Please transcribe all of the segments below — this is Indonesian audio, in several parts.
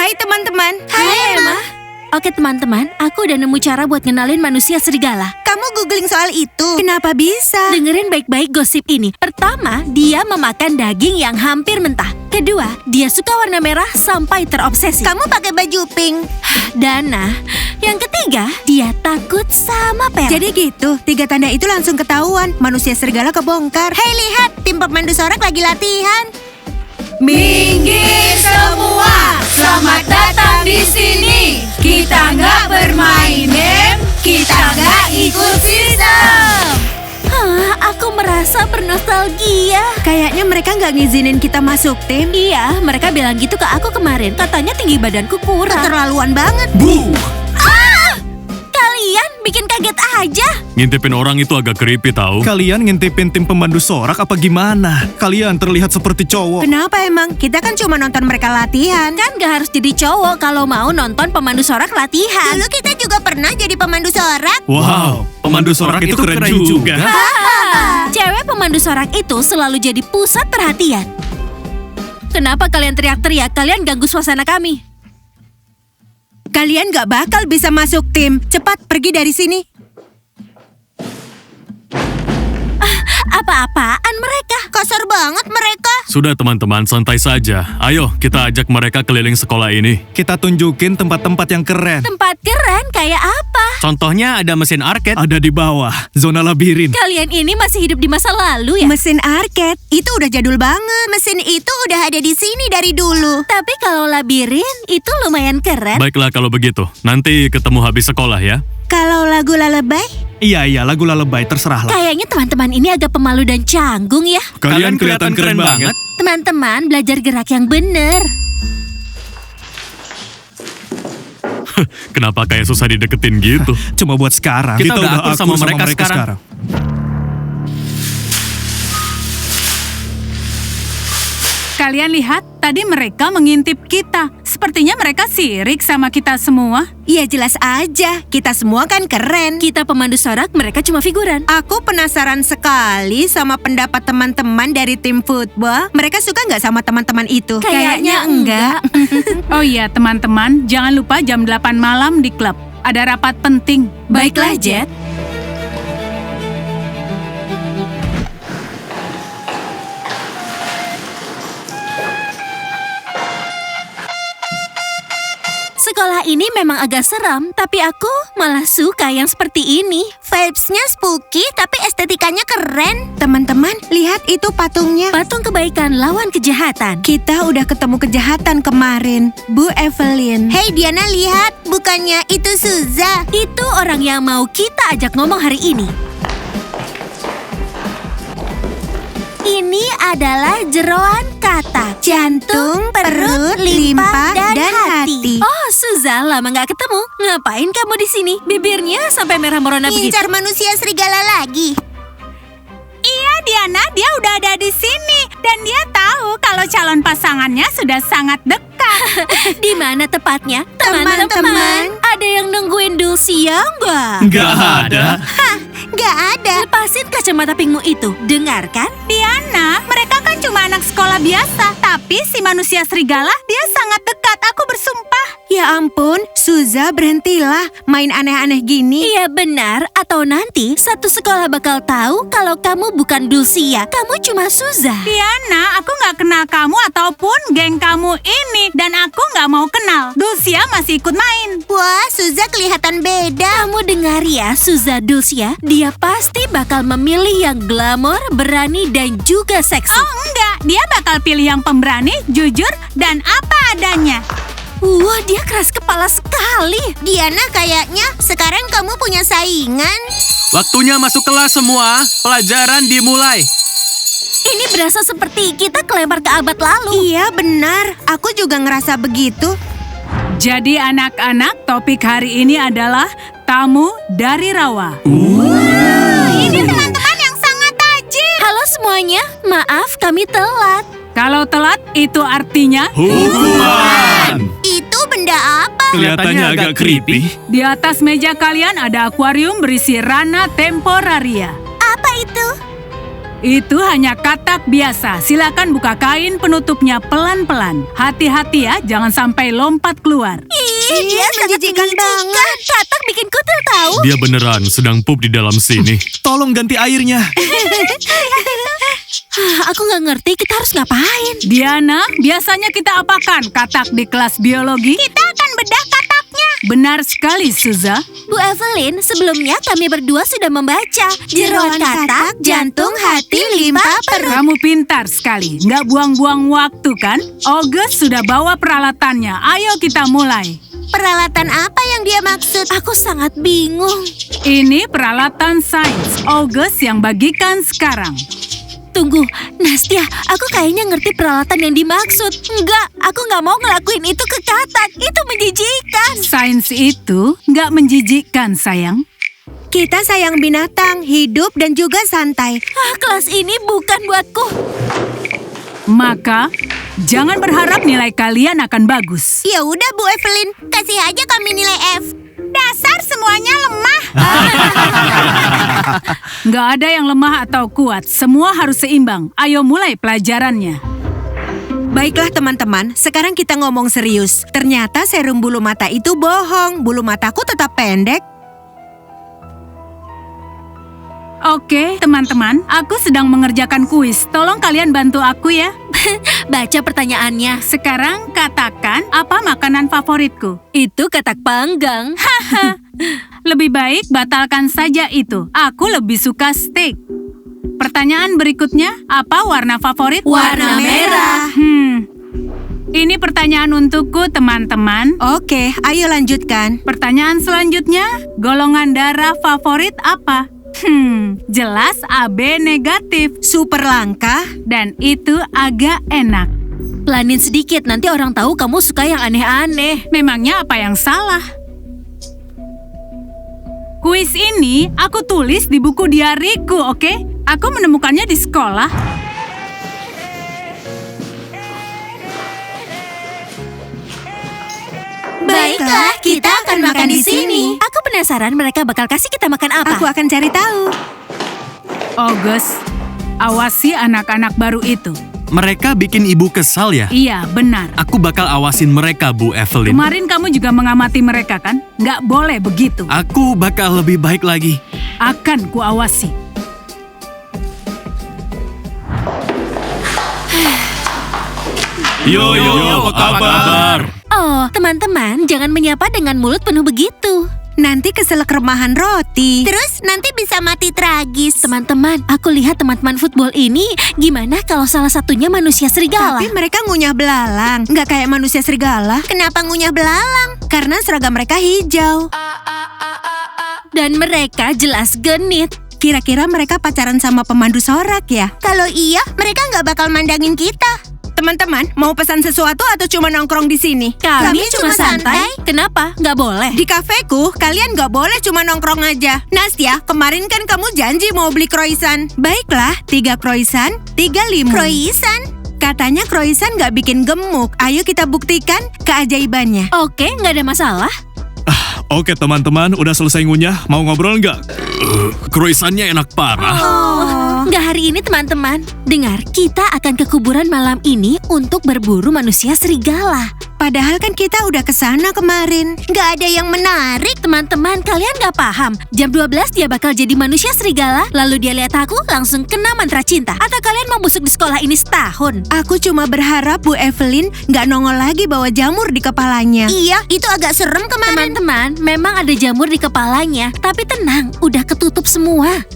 Hai teman-teman. Hai Emma. Oke teman-teman, aku udah nemu cara buat ngenalin manusia serigala. Kamu googling soal itu? Kenapa bisa? Dengerin baik-baik gosip ini. Pertama, dia memakan daging yang hampir mentah. Kedua, dia suka warna merah sampai terobsesi. Kamu pakai baju pink. Dana. Yang ketiga, dia takut sama perak. Jadi gitu, 3 tanda itu langsung ketahuan. Manusia serigala kebongkar. Hei lihat, tim pemandu sorak lagi latihan. Minggir semua, selamat datang di sini. Kita nggak bermain game, kita nggak ikut sistem. Aku merasa bernostalgia. Kayaknya mereka nggak ngizinin kita masuk tim. Iya, mereka bilang gitu ke aku kemarin. Katanya tinggi badanku kurang. Keterlaluan banget. Bu! Kalian bikin kaget aja. Ngintipin orang itu agak creepy tahu. Kalian ngintipin tim pemandu sorak apa gimana? Kalian terlihat seperti cowok. Kenapa emang? Kita kan cuma nonton mereka latihan. Kan gak harus jadi cowok kalau mau nonton pemandu sorak latihan. Dulu kita juga pernah jadi pemandu sorak. Wow, pemandu sorak itu keren juga. Cewek pemandu sorak itu selalu jadi pusat perhatian. Kenapa kalian teriak-teriak? Kalian ganggu suasana kami. Kalian gak bakal bisa masuk tim. Cepat pergi dari sini. Apa-apaan mereka? Kasar banget mereka. Sudah teman-teman, santai saja. Ayo, kita ajak mereka keliling sekolah ini. Kita tunjukin tempat-tempat yang keren. Tempat keren kayak apa? Contohnya ada mesin arcade. Ada di bawah, zona labirin. Kalian ini masih hidup di masa lalu ya? Mesin arcade, itu udah jadul banget. Mesin itu udah ada di sini dari dulu. Tapi kalau labirin itu lumayan keren. Baiklah kalau begitu. Nanti ketemu habis sekolah ya. Kalau lagu lalebay? Iya, lagu lalebay, terserahlah. Kayaknya teman-teman ini agak pemalu dan canggung ya. Kalian kelihatan keren banget. Teman-teman belajar gerak yang benar. Kenapa kayak susah dideketin gitu? Cuma buat sekarang. Kita udah akur sama akur mereka sekarang. Kalian lihat, tadi mereka mengintip kita. Sepertinya mereka sirik sama kita semua. Iya jelas aja, kita semua kan keren. Kita pemandu sorak, mereka cuma figuran. Aku penasaran sekali sama pendapat teman-teman dari tim football. Mereka suka nggak sama teman-teman itu? Kayaknya enggak. Oh iya teman-teman, jangan lupa jam 8 malam di klub. Ada rapat penting. Baiklah, Jet. Sekolah ini memang agak seram, tapi aku malah suka yang seperti ini. Vibes-nya spooky tapi estetikanya keren. Teman-teman, lihat itu patungnya. Patung kebaikan lawan kejahatan. Kita udah ketemu kejahatan kemarin, Bu Evelyn. Hei Diana, lihat, bukannya itu Suza. Itu orang yang mau kita ajak ngomong hari ini. Ini adalah jeroan kata. Jantung, perut, limpa, dan hati. Oh, Suza, lama nggak ketemu. Ngapain kamu di sini? Bibirnya sampai merah merona begitu. Ngincar manusia serigala lagi. Iya Diana, dia udah ada di sini. Dan dia tahu kalau calon pasangannya sudah sangat dekat. Di mana tepatnya? Teman-teman. Ada yang nungguin Dulcia nggak? Nggak ada. Nggak ada. Lepasin kacamata pinkmu itu. Dengarkan. Diana, mereka kan cuma anak sekolah biasa. Tapi si manusia serigala, dia sangat dekat. Aku bersumpah. Ya ampun, Suza berhentilah main aneh-aneh gini. Iya benar, atau nanti satu sekolah bakal tahu kalau kamu bukan Dulcia. Kamu cuma Suza. Diana, aku nggak kenal kamu ataupun geng kamu ini. Dan aku nggak mau kenal. Dulcia masih ikut main. Wah, Suza kelihatan beda. Kamu dengar ya, Suza Dulcia. Dia pasti bakal memilih yang glamor, berani, dan juga seksi. Oh enggak, dia bakal pilih yang pemberani, jujur, dan apa adanya. Wah, dia keras kepala sekali. Diana, kayaknya sekarang kamu punya saingan. Waktunya masuk kelas semua. Pelajaran dimulai. Ini berasa seperti kita kelempar ke abad lalu. Iya benar, aku juga ngerasa begitu. Jadi anak-anak, topik hari ini adalah tamu dari rawa. Ini teman-teman yang sangat tajir. Halo semuanya, maaf kami telat. Kalau telat, itu artinya Hukuman. Itu benda apa? Kelihatannya agak creepy. di atas meja kalian ada akuarium berisi rana temporaria. Apa itu? Itu hanya katak biasa. Silakan buka kain penutupnya pelan-pelan. Hati-hati ya, jangan sampai lompat keluar. Ih, dia sangat menjijikan banget. Katak bikin kutil tahu. Dia beneran sedang pup di dalam sini. Tolong ganti airnya. Aku nggak ngerti kita harus ngapain. Diana, biasanya kita apakan katak di kelas biologi? Kita akan bedah kataknya. Benar sekali, Suza. Bu Evelyn, sebelumnya kami berdua sudah membaca Jeroan katak, jantung, hati, limpa, perut. Kamu pintar sekali. Nggak buang-buang waktu kan? August sudah bawa peralatannya. Ayo kita mulai. Peralatan apa yang dia maksud? Aku sangat bingung. Ini peralatan sains. August yang bagikan sekarang. Tunggu, Nastia, aku kayaknya ngerti peralatan yang dimaksud. Enggak, aku nggak mau ngelakuin itu ke katak. Itu menjijikan. Sains itu nggak menjijikkan, sayang. Kita sayang binatang, hidup, dan juga santai. Kelas ini bukan buatku. Maka, jangan berharap nilai kalian akan bagus. Ya udah Bu Evelyn, kasih aja kami nilai F. Dasar semuanya lemah. Nggak ada yang lemah atau kuat. Semua harus seimbang. Ayo mulai pelajarannya. Baiklah teman-teman, sekarang kita ngomong serius. Ternyata serum bulu mata itu bohong. Bulu mataku tetap pendek. Oke, teman-teman. Aku sedang mengerjakan kuis. Tolong kalian bantu aku ya. Baca pertanyaannya. Sekarang katakan apa makanan favoritku. Itu katak panggang. Lebih baik batalkan saja itu. Aku lebih suka steak. Pertanyaan berikutnya, apa warna favorit? Warna merah. Ini pertanyaan untukku, teman-teman. Oke, ayo lanjutkan. Pertanyaan selanjutnya, golongan darah favorit apa? Jelas AB negatif. Super langka. Dan itu agak enak. Pelanin sedikit, nanti orang tahu kamu suka yang aneh-aneh. Memangnya apa yang salah? Kuis ini aku tulis di buku diariku, oke? Aku menemukannya di sekolah. Baiklah, kita akan makan di sini. Aku penasaran mereka bakal kasih kita makan apa. Aku akan cari tahu. August, awasi anak-anak baru itu. Mereka bikin ibu kesal ya? Iya, benar. Aku bakal awasin mereka, Bu Evelyn. Kemarin kamu juga mengamati mereka kan? Nggak boleh begitu. Aku bakal lebih baik lagi. Akan kuawasi. Yo, apa kabar? Oh, teman-teman, jangan menyapa dengan mulut penuh begitu. Nanti keselak remahan roti. Terus nanti bisa mati tragis. Teman-teman, aku lihat teman-teman football ini, gimana kalau salah satunya manusia serigala? Tapi mereka ngunyah belalang. Nggak kayak manusia serigala. Kenapa ngunyah belalang? Karena seragam mereka hijau. Dan mereka jelas genit. Kira-kira mereka pacaran sama pemandu sorak ya? Kalau iya, mereka nggak bakal mandangin kita. Teman-teman, mau pesan sesuatu atau cuma nongkrong di sini? Kami cuma santai. Kenapa? Nggak boleh. Di kafeku, kalian nggak boleh cuma nongkrong aja. Nastia, kemarin kan kamu janji mau beli croissant. Baiklah, 3 croissant, 3 limun. Croissant? Katanya croissant nggak bikin gemuk. Ayo kita buktikan keajaibannya. Oke, nggak ada masalah. Oke teman-teman, udah selesai ngunyah. Mau ngobrol nggak? Croissantnya enak parah. Nggak hari ini, teman-teman. Dengar, kita akan ke kuburan malam ini untuk berburu manusia serigala. Padahal kan kita udah kesana kemarin. Nggak ada yang menarik. Teman-teman, kalian nggak paham. Jam 12 dia bakal jadi manusia serigala, lalu dia lihat aku langsung kena mantra cinta. Atau kalian mau busuk di sekolah ini setahun? Aku cuma berharap Bu Evelyn nggak nongol lagi bawa jamur di kepalanya. Iya, itu agak serem kemarin. Teman-teman, memang ada jamur di kepalanya. Tapi tenang, udah ketutup semua.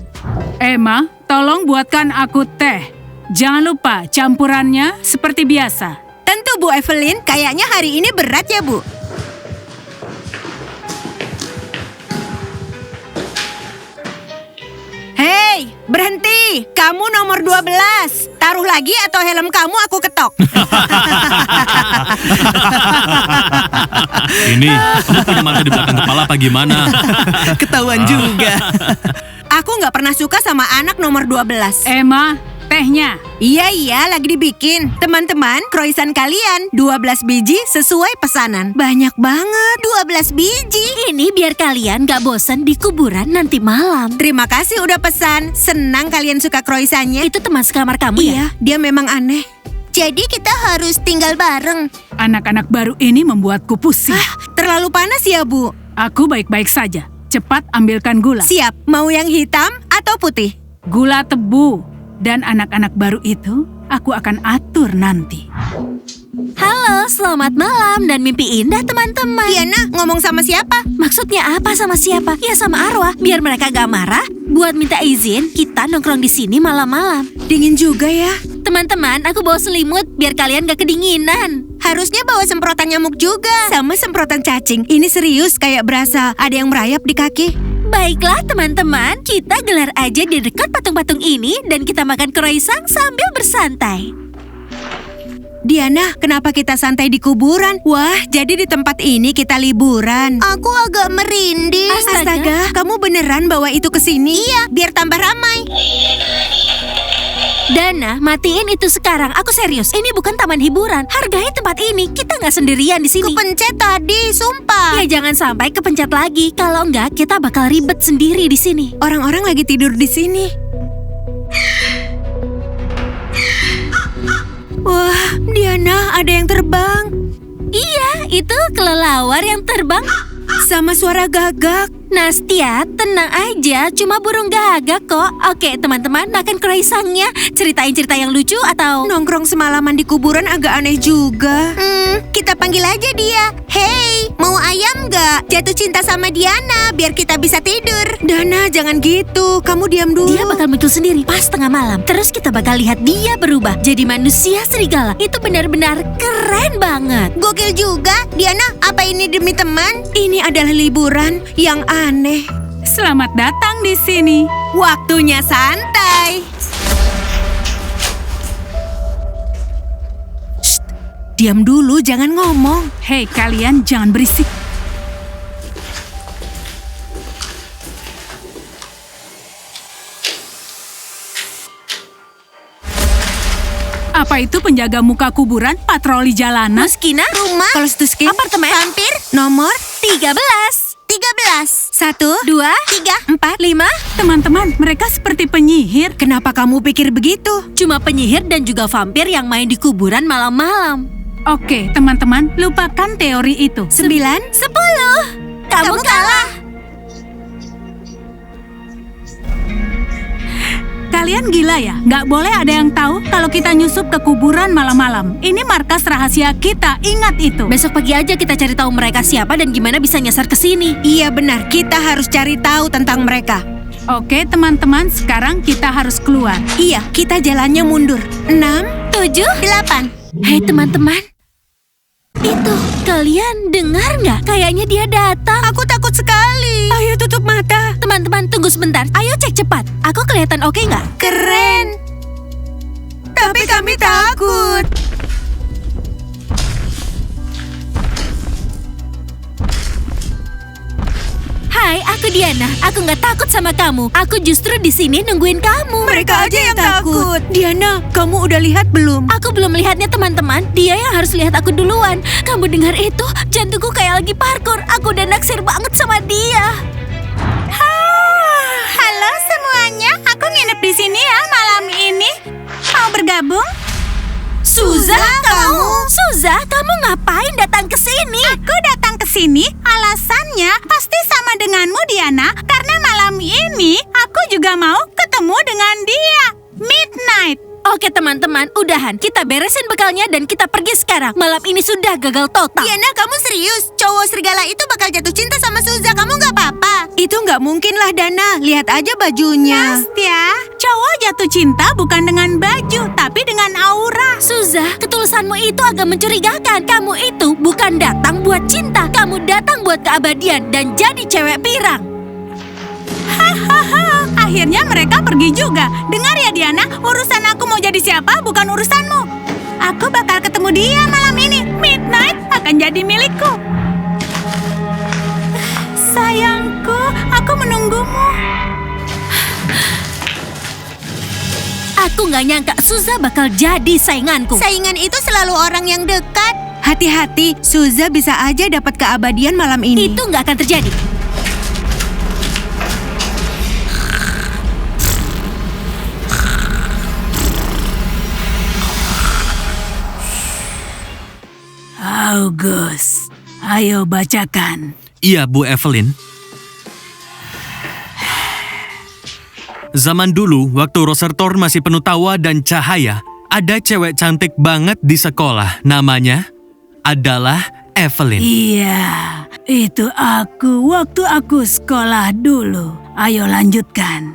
Emma, tolong buatkan aku teh. Jangan lupa campurannya seperti biasa. Tentu Bu Evelyn, kayaknya hari ini berat ya Bu? Hei, berhenti! Kamu nomor 12. Taruh lagi atau helm kamu aku ketok. Ini, kamu punya mata di belakang kepala apa gimana? Ketahuan juga. Aku nggak pernah suka sama anak nomor 12. Emma, tehnya. Iya, lagi dibikin. Teman-teman, croissant kalian 12 biji sesuai pesanan. Banyak banget, 12 biji. Ini biar kalian gak bosan di kuburan nanti malam. Terima kasih udah pesan. Senang kalian suka croissantnya. Itu teman sekamar kamu ya? Iya, dia memang aneh. Jadi kita harus tinggal bareng. Anak-anak baru ini membuatku pusing. Terlalu panas ya, Bu? Aku baik-baik saja. Cepat ambilkan gula. Siap, mau yang hitam atau putih? Gula tebu. Dan anak-anak baru itu aku akan atur nanti. Halo, selamat malam dan mimpi indah teman-teman. Diana, ngomong sama siapa? Maksudnya apa sama siapa? Ya sama arwah. Biar mereka gak marah, buat minta izin kita nongkrong di sini malam-malam. Dingin juga ya. Teman-teman, aku bawa selimut biar kalian gak kedinginan. Harusnya bawa semprotan nyamuk juga. Sama semprotan cacing. Ini serius kayak berasa ada yang merayap di kaki. Baiklah teman-teman, kita gelar aja di dekat patung-patung ini dan kita makan croissant sambil bersantai. Diana, kenapa kita santai di kuburan? Wah, jadi di tempat ini kita liburan. Aku agak merinding. Astaga, kamu beneran bawa itu ke sini? Iya, biar tambah ramai. Dana, matiin itu sekarang. Aku serius. Ini bukan taman hiburan. Hargai tempat ini. Kita nggak sendirian di sini. Kepencet tadi, sumpah. Ya jangan sampai kepencet lagi. Kalau enggak, kita bakal ribet sendiri di sini. Orang-orang lagi tidur di sini. Wah, Diana, ada yang terbang. Iya, itu kelelawar yang terbang. Sama suara gagak. Nastia, tenang aja, cuma burung gagak kok. Oke, teman-teman, makan croissantnya. Ceritain cerita yang lucu atau... Nongkrong semalaman di kuburan agak aneh juga. Kita panggil aja dia. Hey, mau ayam gak? Jatuh cinta sama Diana, biar kita bisa tidur. Dana, jangan gitu. Kamu diam dulu. Dia bakal muncul sendiri pas tengah malam. Terus kita bakal lihat dia berubah jadi manusia serigala. Itu benar-benar keren banget. Gokil juga. Diana, apa ini demi teman? Ini adalah liburan yang aneh. Selamat datang di sini. Waktunya santai. Shh, diam dulu, jangan ngomong. Hei, kalian jangan berisik. Apa itu penjaga muka kuburan, patroli jalanan? Muskina, Rumah, Kolostuskin, apartemen, vampir, nomor 13. 13. 1, 2, 3, 4, 5. Teman-teman, mereka seperti penyihir. Kenapa kamu pikir begitu? Cuma penyihir dan juga vampir yang main di kuburan malam-malam. Oke, teman-teman, lupakan teori itu. 9, 10. Kamu kalah. Kalian gila ya? Nggak boleh ada yang tahu kalau kita nyusup ke kuburan malam-malam. Ini markas rahasia kita, ingat itu. Besok pagi aja kita cari tahu mereka siapa dan gimana bisa nyasar ke sini. Iya benar, kita harus cari tahu tentang mereka. Oke, teman-teman, sekarang kita harus keluar. Iya, kita jalannya mundur. 6, 7, 8. Hei teman-teman. Itu, kalian dengar nggak? Kayaknya dia datang. Aku takut sekali. Ayo tutup mata. Teman-teman, tunggu sebentar. Ayo cek cepat. Aku kelihatan oke nggak? Keren. Tapi kami takut. Hai, aku Diana. Aku nggak takut sama kamu. Aku justru di sini nungguin kamu. Mereka aja yang takut. Diana, kamu udah lihat belum? Aku belum lihatnya teman-teman. Dia yang harus lihat aku duluan. Kamu dengar itu? Jantungku kayak lagi parkour. Aku udah naksir banget sama dia. Halo semuanya, aku nginep di sini ya malam ini. Mau bergabung? Suza, kamu ngapain datang ke sini? Aku datang ke sini, alasannya pasti sama denganmu, Diana. Karena malam ini aku juga mau ketemu dengan dia. Midnight. Oke teman-teman, udahan. Kita beresin bekalnya dan kita pergi sekarang. Malam ini sudah gagal total. Diana, kamu serius? Cowok serigala itu bakal jatuh cinta sama Suza. Kamu nggak apa-apa? Itu nggak mungkin lah, Dana. Lihat aja bajunya. Nastia, cowok jatuh cinta bukan dengan baju, tapi dengan aura. Suza, ketulusanmu itu agak mencurigakan. Kamu itu bukan datang buat cinta. Kamu datang buat keabadian dan jadi cewek pirang. Hahaha, akhirnya mereka pergi juga. Dengar ya Diana, urusan aku mau jadi siapa bukan urusanmu. Aku bakal ketemu dia malam ini. Midnight akan jadi milikku. Sayangku, aku menunggumu. Aku Aku nggak nyangka Suza bakal jadi sainganku. Saingan itu selalu orang yang dekat. Hati-hati, Suza bisa aja dapat keabadian malam ini. Itu nggak akan terjadi. August, ayo bacakan. Iya, Bu Evelyn. Zaman dulu, waktu Rosertor masih penuh tawa dan cahaya, ada cewek cantik banget di sekolah. Namanya adalah Evelyn. Iya, itu aku waktu aku sekolah dulu. Ayo lanjutkan.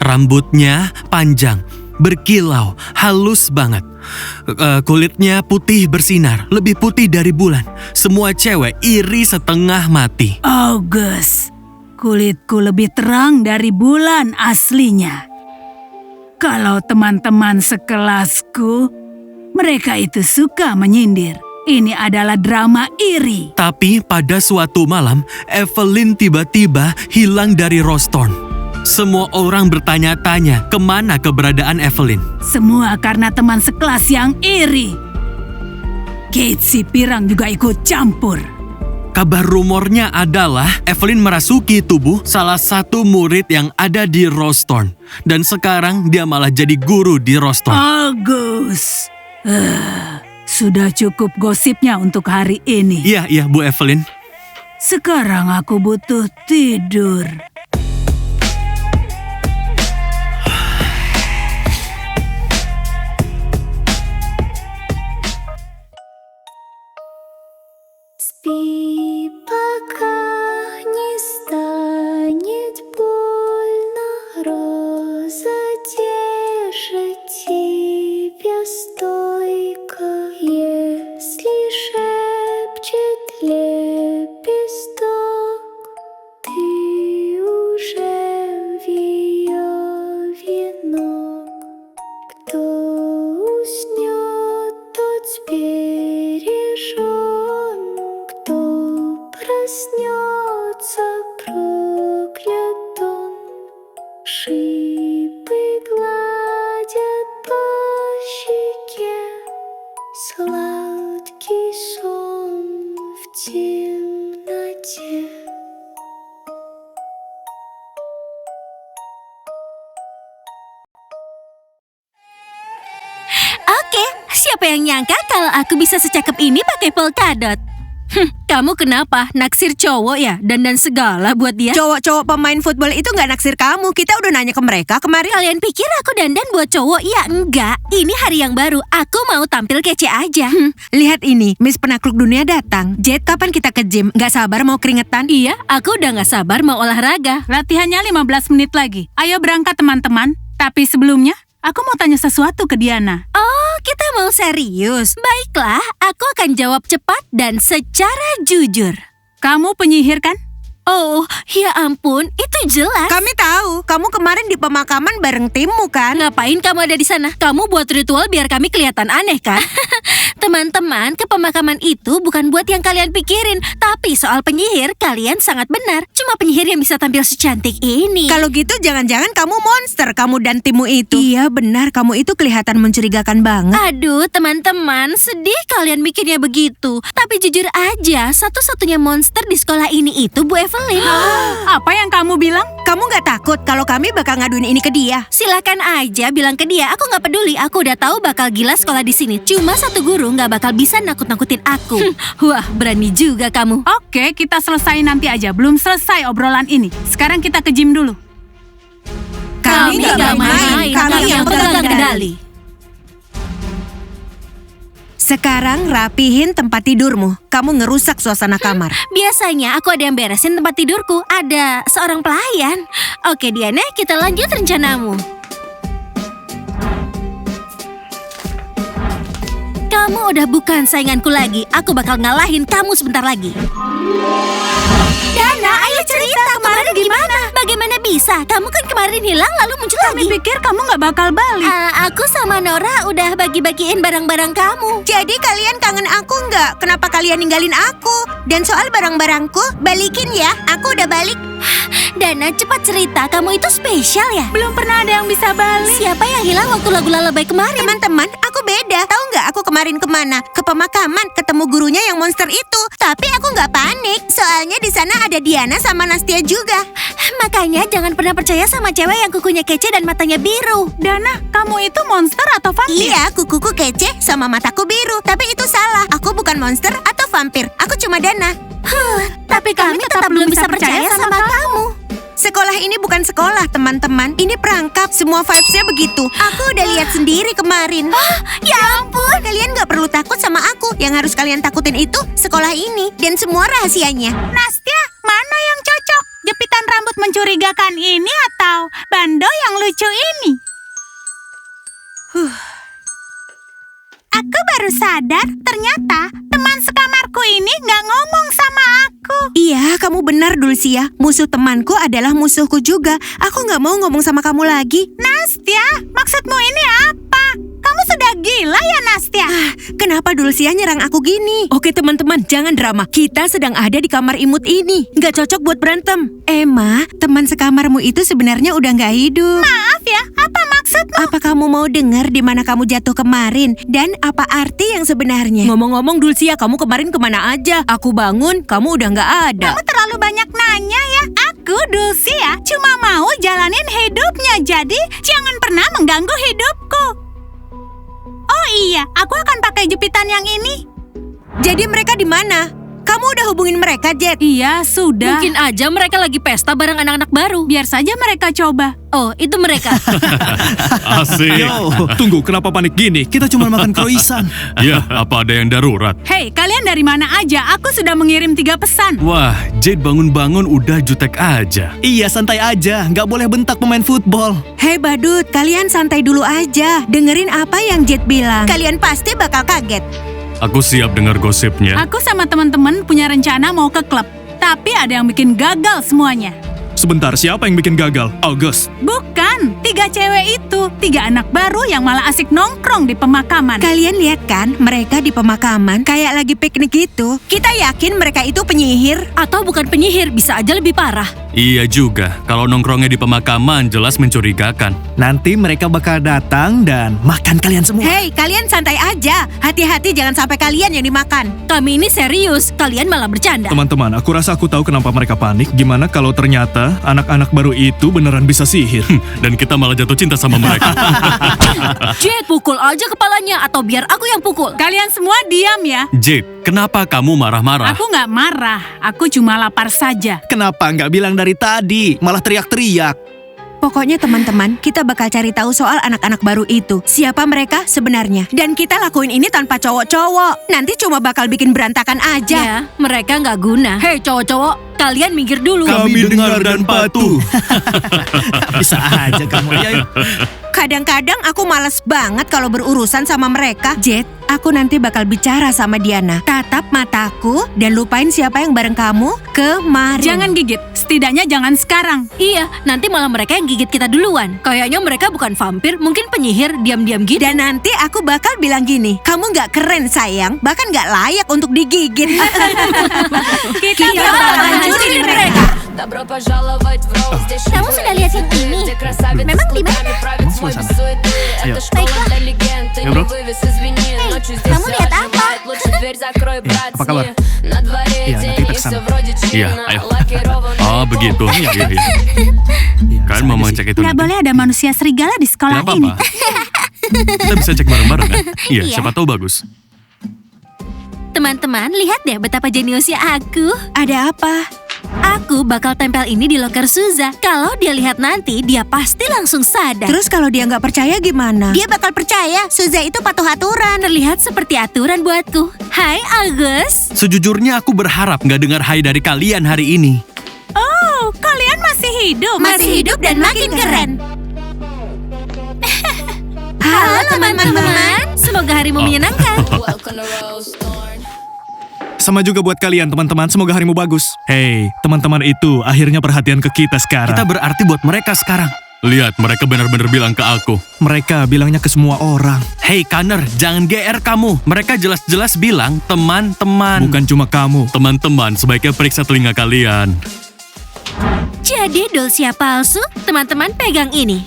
Rambutnya panjang, berkilau, halus banget. Kulitnya putih bersinar, lebih putih dari bulan. Semua cewek iri setengah mati. August, kulitku lebih terang dari bulan aslinya. Kalau teman-teman sekelasku, mereka itu suka menyindir. Ini adalah drama iri. Tapi pada suatu malam, Evelyn tiba-tiba hilang dari Rosthorn. Semua orang bertanya-tanya kemana keberadaan Evelyn. Semua karena teman sekelas yang iri. Kate si Pirang juga ikut campur. Kabar rumornya adalah Evelyn merasuki tubuh salah satu murid yang ada di Rosthorn. Dan sekarang dia malah jadi guru di Rosthorn. August, sudah cukup gosipnya untuk hari ini. Iya, Bu Evelyn. Sekarang aku butuh tidur. Спи, пока не станет больно, роза держит тебя стойко. Если шепчет лепесток, ты уже в ее венок. Кто уснет, тот сбережен. Кто проснется, проклят он. Шипы гладят по щеке, сладкий сон в темноте. Oke, siapa yang nyangka kalau aku bisa secakep ini pakai polkadot? Kamu kenapa? Naksir cowok ya? Dandan segala buat dia? Cowok-cowok pemain football itu nggak naksir kamu. Kita udah nanya ke mereka kemarin. Kalian pikir aku dandan buat cowok? Ya enggak. Ini hari yang baru. Aku mau tampil kece aja. Lihat ini, Miss Penakluk Dunia datang. Jet, kapan kita ke gym? Nggak sabar mau keringetan? Iya, aku udah nggak sabar mau olahraga. Latihannya 15 menit lagi. Ayo berangkat teman-teman. Tapi sebelumnya, aku mau tanya sesuatu ke Diana. Oh, kita mau serius. Baiklah, aku akan jawab cepat dan secara jujur. Kamu penyihir kan? Oh, ya ampun, itu jelas. Kami tahu, kamu kemarin di pemakaman bareng timmu kan? Ngapain kamu ada di sana? Kamu buat ritual biar kami kelihatan aneh kan? Teman-teman, ke pemakaman itu bukan buat yang kalian pikirin. Tapi soal penyihir, kalian sangat benar. Cuma penyihir yang bisa tampil secantik ini. Kalau gitu jangan-jangan kamu monster, kamu dan timmu itu. Iya benar, kamu itu kelihatan mencurigakan banget. Aduh, teman-teman, sedih kalian mikirnya begitu. Tapi jujur aja, satu-satunya monster di sekolah ini itu Bu Evelyn. Apa yang kamu bilang? Kamu nggak takut kalau kami bakal ngaduin ini ke dia? Silakan aja bilang ke dia, aku nggak peduli. Aku udah tahu bakal gila sekolah di sini. Cuma satu guru nggak bakal bisa nakut-nakutin aku. Wah, berani juga kamu. Oke, kita selesai nanti aja. Belum selesai obrolan ini. Sekarang kita ke gym dulu. Kami nggak main, kami yang pegang kendali. Sekarang rapihin tempat tidurmu. Kamu ngerusak suasana kamar. Biasanya aku ada yang beresin tempat tidurku. Ada seorang pelayan. Oke Diana, kita lanjut rencanamu. Kamu udah bukan sainganku lagi. Aku bakal ngalahin kamu sebentar lagi. Diana, ayo cerita kemarin gimana? Bagaimana bisa? Kamu kan kemarin hilang lalu muncul lagi. Kami pikir kamu nggak bakal balik. Aku sama Nora udah bagi-bagiin barang-barang kamu. Jadi kalian kangen aku nggak? Kenapa kalian ninggalin aku? Dan soal barang-barangku, balikin ya. Aku udah balik. Dana, cepat cerita, kamu itu spesial ya? Belum pernah ada yang bisa balik. Siapa yang hilang waktu lagu Lullaby kemarin? Teman-teman, aku beda. Tahu nggak aku kemarin kemana? Ke pemakaman, ketemu gurunya yang monster itu. Tapi aku nggak panik, soalnya di sana ada Diana sama Nastia juga. Makanya jangan pernah percaya sama cewek yang kukunya kece dan matanya biru. Dana, kamu itu monster atau vampir? Iya, kukuku kece sama mataku biru. Tapi itu salah. Aku bukan monster atau vampir. Aku cuma Dana. Tapi kami tetap belum bisa percaya sama kamu. Sekolah ini bukan sekolah, teman-teman. Ini perangkap. Semua vibes-nya begitu. Aku udah lihat sendiri kemarin. Ya ampun. Kalian nggak perlu takut sama aku. Yang harus kalian takutin itu sekolah ini dan semua rahasianya. Nastia, mana yang cocok? Jepitan rambut mencurigakan ini atau bando yang lucu ini? Aku baru sadar, ternyata teman sekamarku ini nggak ngomong sama aku. Iya, kamu benar, Dulcia. Musuh temanku adalah musuhku juga. Aku nggak mau ngomong sama kamu lagi. Nastia, maksudmu ini apa? Kamu sudah gila ya, Nastia? Kenapa Dulcia nyerang aku gini? Oke, teman-teman, jangan drama. Kita sedang ada di kamar imut ini. Nggak cocok buat berantem. Emma, teman sekamarmu itu sebenarnya udah nggak hidup. Maaf ya, apa maksudmu? Apa kamu mau dengar di mana kamu jatuh kemarin? Dan apa arti yang sebenarnya? Ngomong-ngomong, Dulcia, kamu kemarin kemana aja? Aku bangun, kamu udah nggak ada. Kamu terlalu banyak nanya ya. Aku, Dulcia, cuma mau jalanin hidupnya. Jadi, jangan pernah mengganggu hidupku. Oh iya, aku akan pakai jepitan yang ini. Jadi mereka di mana? Kamu udah hubungin mereka, Jet? Iya, sudah. Mungkin aja mereka lagi pesta bareng anak-anak baru. Biar saja mereka coba. Oh, itu mereka. Asik. Yo, tunggu, kenapa panik gini? Kita cuma makan croissant. Ya, apa ada yang darurat? Hei, kalian dari mana aja? Aku sudah mengirim 3 pesan. Wah, Jade bangun-bangun udah jutek aja. Iya, santai aja. Nggak boleh bentak pemain football. Hei badut, kalian santai dulu aja. Dengerin apa yang Jet bilang. Kalian pasti bakal kaget. Aku siap dengar gosipnya. Aku sama teman-teman punya rencana mau ke klub. Tapi ada yang bikin gagal semuanya. Sebentar, siapa yang bikin gagal? August. Bukan, 3 cewek itu. 3 anak baru yang malah asik nongkrong di pemakaman. Kalian lihat kan, mereka di pemakaman kayak lagi piknik gitu. Kita yakin mereka itu penyihir. Atau bukan penyihir, bisa aja lebih parah. Iya juga, kalau nongkrongnya di pemakaman jelas mencurigakan. Nanti mereka bakal datang dan makan kalian semua. Hei, kalian santai aja. Hati-hati jangan sampai kalian yang dimakan. Kami ini serius, kalian malah bercanda. Teman-teman, aku rasa aku tahu kenapa mereka panik. Gimana kalau ternyata anak-anak baru itu beneran bisa sihir? Dan kita malah jatuh cinta sama mereka. Jet, pukul aja kepalanya atau biar aku yang pukul. Kalian semua diam ya. Jade, kenapa kamu marah-marah? Aku nggak marah, aku cuma lapar saja. Kenapa nggak bilang dari tadi? Malah teriak-teriak. Pokoknya teman-teman, kita bakal cari tahu soal anak-anak baru itu. Siapa mereka sebenarnya. Dan kita lakuin ini tanpa cowok-cowok. Nanti cuma bakal bikin berantakan aja. Ya, mereka nggak guna. Hei cowok-cowok, kalian minggir dulu. Kami dengar dan patuh. Bisa aja kamu. Ya, yuk. Kadang-kadang aku males banget kalau berurusan sama mereka. Jet, aku nanti bakal bicara sama Diana. Tatap mataku dan lupain siapa yang bareng kamu kemarin. Jangan gigit, setidaknya jangan sekarang. Iya, nanti malah mereka yang gigit kita duluan. Kayaknya mereka bukan vampir, mungkin penyihir diam-diam gitu. Dan nanti aku bakal bilang gini, kamu nggak keren sayang, bahkan nggak layak untuk digigit. Kita bakal bakal hancurin mereka. Kamu sudah lihat yang ini? Memang di mana? Ayo. Ya, bro. Kamu lihat apa? Apa kabar? Iya, nanti kita kesana. Iya, ayo. Oh, begitu. Iya, iya. Iya, Kan sengaja mau sih. ngecek itu Nggak nanti. boleh ada manusia serigala di sekolah Nggak ini. apa-apa. Kita bisa cek bareng-bareng kan? Iya, siapa tahu bagus. Teman-teman, lihat deh betapa jeniusnya aku. Ada apa? Aku bakal tempel ini di loker Suza. Kalau dia lihat nanti, dia pasti langsung sadar. Terus kalau dia nggak percaya gimana? Dia bakal percaya. Suza itu patuh aturan. Terlihat seperti aturan buatku. Hai Agus. Sejujurnya aku berharap nggak dengar hai dari kalian hari ini. Oh, kalian masih hidup? Masih hidup dan makin keren. Halo teman-teman. Semoga harimu menyenangkan. Sama juga buat kalian teman-teman, semoga harimu bagus. Hey, teman-teman itu akhirnya perhatian ke kita sekarang. Kita berarti buat mereka sekarang. Lihat, mereka benar-benar bilang ke aku. Mereka bilangnya ke semua orang. Hey Connor, jangan GR kamu. Mereka jelas-jelas bilang teman-teman. Bukan cuma kamu. Teman-teman, sebaiknya periksa telinga kalian. Jadi Dulcia palsu, teman-teman pegang ini.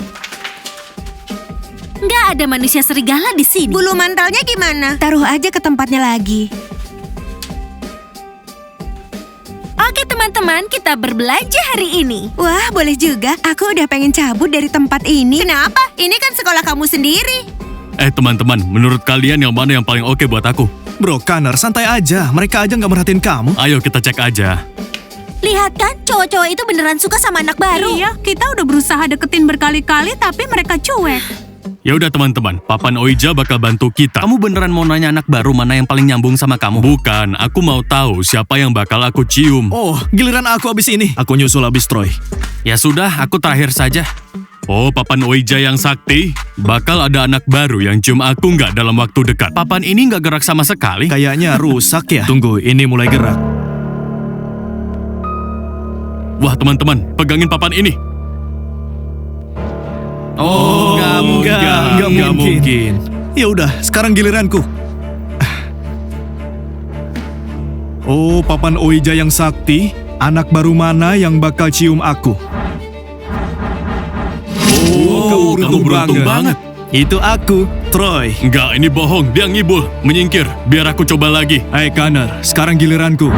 Nggak ada manusia serigala di sini. Bulu mantelnya gimana? Taruh aja ke tempatnya lagi. Oke teman-teman, kita berbelanja hari ini. Wah, boleh juga. Aku udah pengen cabut dari tempat ini. Kenapa? Ini kan sekolah kamu sendiri. Teman-teman, menurut kalian yang mana yang paling oke buat aku? Bro, Connor, santai aja. Mereka aja nggak merhatiin kamu. Ayo kita cek aja. Lihat kan, cowok-cowok itu beneran suka sama anak baru. Iya, kita udah berusaha deketin berkali-kali tapi mereka cuek. Ya udah teman-teman, Papan Oija bakal bantu kita. Kamu beneran mau nanya anak baru mana yang paling nyambung sama kamu? Bukan, aku mau tahu siapa yang bakal aku cium. Oh, giliran aku abis ini. Aku nyusul abis Troy. Ya sudah, aku terakhir saja. Oh, Papan Oija yang sakti, bakal ada anak baru yang cium aku nggak dalam waktu dekat. Papan ini nggak gerak sama sekali. Kayaknya rusak ya. Tunggu, ini mulai gerak. Wah teman-teman, pegangin papan ini. Oh, nggak mungkin. Ya udah, sekarang giliranku. Oh, Papan Oija yang sakti, anak baru mana yang bakal cium aku? Oh, kamu beruntung banget. Itu aku, Troy. Enggak, ini bohong. Dia ngibul. Menyingkir. Biar aku coba lagi. Hai Connor, sekarang giliranku.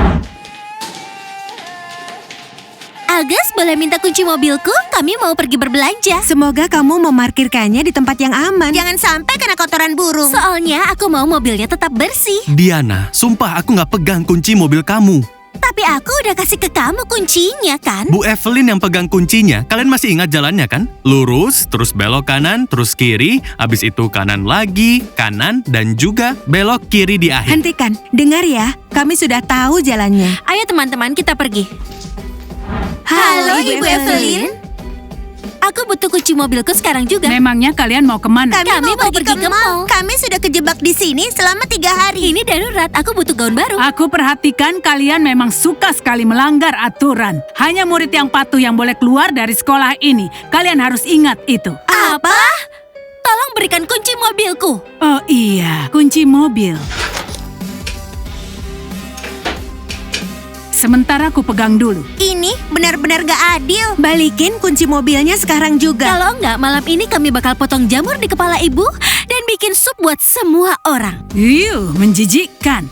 Agus, boleh minta kunci mobilku? Kami mau pergi berbelanja. Semoga kamu memarkirkannya di tempat yang aman. Jangan sampai kena kotoran burung. Soalnya aku mau mobilnya tetap bersih. Diana, sumpah aku nggak pegang kunci mobil kamu. Tapi aku udah kasih ke kamu kuncinya kan? Bu Evelyn yang pegang kuncinya. Kalian masih ingat jalannya kan? Lurus, terus belok kanan, terus kiri. Abis itu kanan lagi, kanan, dan juga belok kiri di akhir. Hentikan, dengar ya. Kami sudah tahu jalannya. Ayo teman-teman, kita pergi. Halo, Ibu Evelyn. Aku butuh kunci mobilku sekarang juga. Memangnya kalian mau kemana? Kami mau pergi ke mall. Kami sudah kejebak di sini selama 3 hari. Ini darurat, aku butuh gaun baru. Aku perhatikan kalian memang suka sekali melanggar aturan. Hanya murid yang patuh yang boleh keluar dari sekolah ini. Kalian harus ingat itu. Apa? Tolong berikan kunci mobilku. Oh iya, kunci mobil. Sementara aku pegang dulu. Ini benar-benar gak adil. Balikin kunci mobilnya sekarang juga. Kalau enggak, malam ini kami bakal potong jamur di kepala ibu dan bikin sup buat semua orang. Menjijikkan.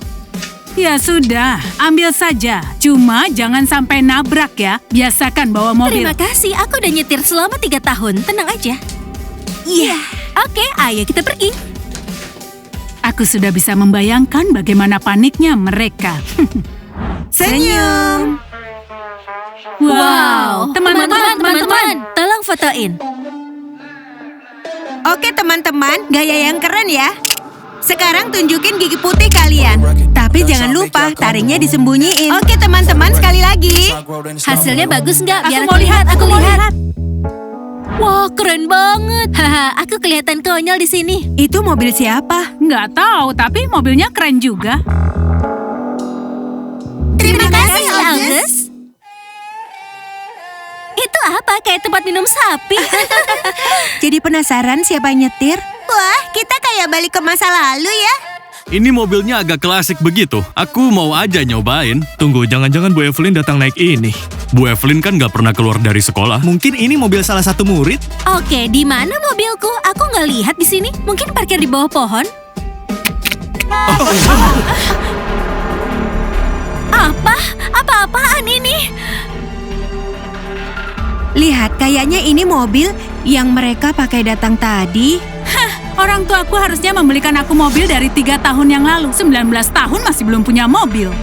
Ya sudah, ambil saja. Cuma jangan sampai nabrak ya. Biasakan bawa mobil. Terima kasih, aku udah nyetir selama 3 tahun. Tenang aja. Iya. Oke, ayo kita pergi. Aku sudah bisa membayangkan bagaimana paniknya mereka. Senyum. Wow, Teman-teman, tolong fotoin. Oke teman-teman, gaya yang keren ya. Sekarang tunjukin gigi putih kalian. Tapi jangan lupa taringnya disembunyiin. Oke teman-teman, sekali lagi. Hasilnya bagus nggak? Biar Aku mau lihat, aku mau lihat. Wah, keren banget. Haha, aku kelihatan konyol di sini. Itu mobil siapa? Nggak tahu, tapi mobilnya keren juga. Terima kasih, Agus. Itu apa? Kayak tempat minum sapi. Jadi penasaran siapa yang nyetir? Wah, kita kayak balik ke masa lalu ya. Ini mobilnya agak klasik begitu. Aku mau aja nyobain. Tunggu, jangan-jangan Bu Evelyn datang naik ini. Bu Evelyn kan nggak pernah keluar dari sekolah. Mungkin ini mobil salah satu murid? Oke, di mana mobilku? Aku nggak lihat di sini. Mungkin parkir di bawah pohon. Apa-apaan ini? Lihat, kayaknya ini mobil yang mereka pakai datang tadi. Orang tuaku harusnya membelikan aku mobil dari 3 tahun yang lalu. 19 tahun masih belum punya mobil.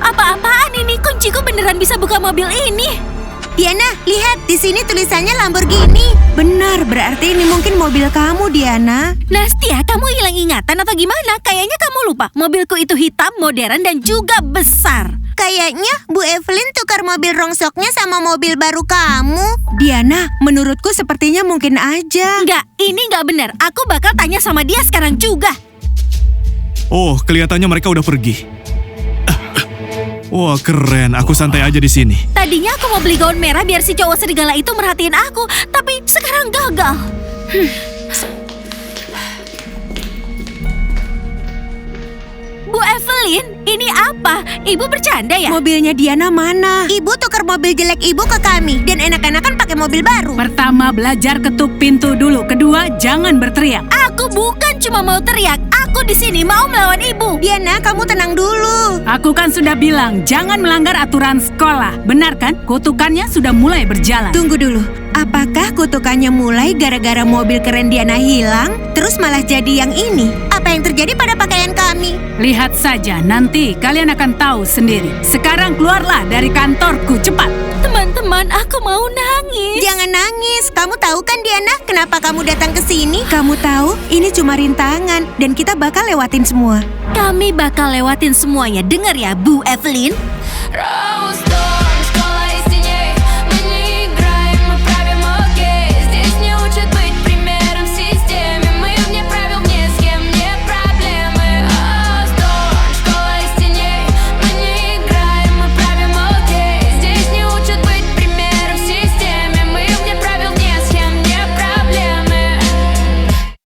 Apa-apaan ini? Kunciku beneran bisa buka mobil ini. Diana, lihat di sini tulisannya Lamborghini. Benar, berarti ini mungkin mobil kamu, Diana. Nastia, kamu hilang ingatan atau gimana? Kayaknya kamu lupa. Mobilku itu hitam, modern, dan juga besar. Kayaknya Bu Evelyn tukar mobil rongsoknya sama mobil baru kamu. Diana, menurutku sepertinya mungkin aja. Enggak, ini nggak benar. Aku bakal tanya sama dia sekarang juga. Oh, kelihatannya mereka udah pergi. Wah, keren. Aku santai aja di sini. Tadinya aku mau beli gaun merah biar si cowok serigala itu merhatiin aku, tapi sekarang gagal. Bu Evelyn, ini Ini apa? Ibu bercanda ya? Mobilnya Diana mana? Ibu tukar mobil jelek ibu ke kami. Dan enak-enakan pakai mobil baru. Pertama, belajar ketuk pintu dulu. Kedua, jangan berteriak. Aku bukan cuma mau teriak. Aku di sini mau melawan ibu. Diana, kamu tenang dulu. Aku kan sudah bilang, jangan melanggar aturan sekolah. Benar kan? Kutukannya sudah mulai berjalan. Tunggu dulu. Apakah kutukannya mulai gara-gara mobil keren Diana hilang, terus malah jadi yang ini? Apa yang terjadi pada pakaian kami? Lihat saja, nanti kalian akan tahu sendiri. Sekarang keluarlah dari kantorku, cepat. Teman-teman, aku mau nangis. Jangan nangis. Kamu tahu kan Diana, kenapa kamu datang ke sini? Kamu tahu, ini cuma rintangan dan kita bakal lewatin semua. Kami bakal lewatin semuanya. Dengar ya, Bu Evelyn. Rose